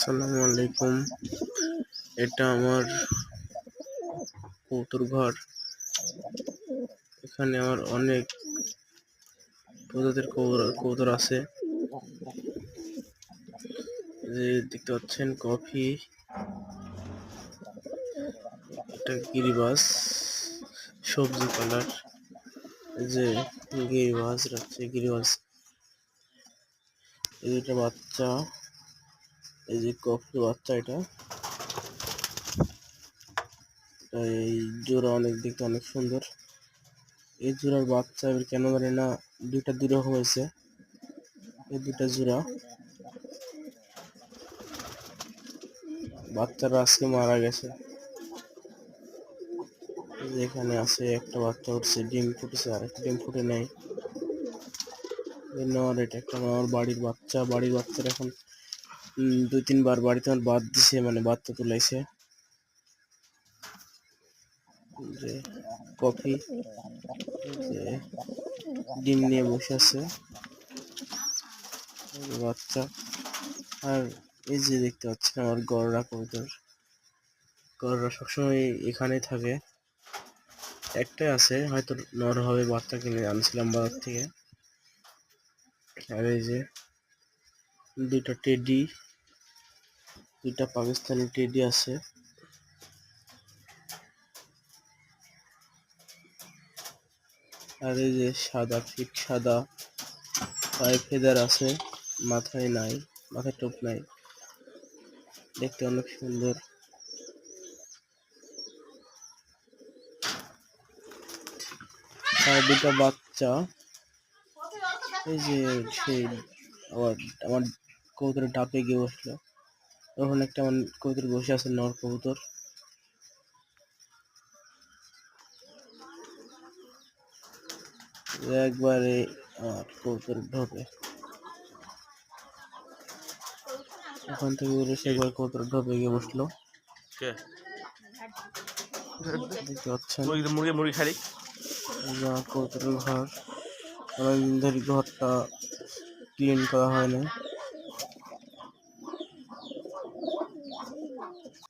আসসালামু আলাইকুম। এটা আমার কবুতর ঘর। এখানে আমার অনেক প্রজাতির কবুতর আছে। যে দেখতে পাচ্ছেন কফি, এটা গিরিবাজ সবজি কালার, যে গিরিবাজ রাখছে গিরিবাজ। এই দুটা বাচ্চা, এই যে কফি বাচ্চা, এটা এই জোড়া অনেক দেখতে অনেক সুন্দর। এই জোড়ার বাচ্চা এবার কেন জানি না দুইটা দুই রকম হয়েছে। এই দুটা জোড়া বাচ্চারা আজকে মারা গেছে। এখানে আছে একটা বাচ্চা উঠছে, ডিম ফুটেছে, আর একটা ডিম ফুটে নেই। এটা একটা আমার বাড়ির বাচ্চারা এখন 2-3 বার বাড়িতে আমার বাদ দিছে, মানে বাচ্চা তুলাইছে। যে কফি যে ডিম নিয়ে বসে আছে বাচ্চা। আর এই যে দেখতে পাচ্ছেন আমার গড়রা কবুতর, গড়রা সবসময় এখানেই থাকে। একটাই আছে, হয়তো নর হবে, বাচ্চা কিনে আনছিলাম বাজার থেকে। আর এই যে দুইটা টেডি, দুইটা পাকিস্তানি টেডি আছে। আর এই যে সাদা ফিট সাদা, পায়ে ফেদার আছে, মাথায় নাই, মাথায় টোপ নাই, দেখতে অনেক সুন্দর। আর দুটা বাচ্চা, এই যে সেই আমার কবুতরের ডাপে গিয়ে বসলো। ওখানে একটা আমার কবুতর বসে আছে, নর কবুতর। একবারে আমার কবুতর ঢোপে, ওখান থেকে উড়ে সে একবার কবুতর ঢোপে গিয়ে বসলো। দেখতে পাচ্ছেন মুরগি খালি কবুতরের ঘর। অনেকদিন ধরে ঘরটা ক্লিন করা হয় না।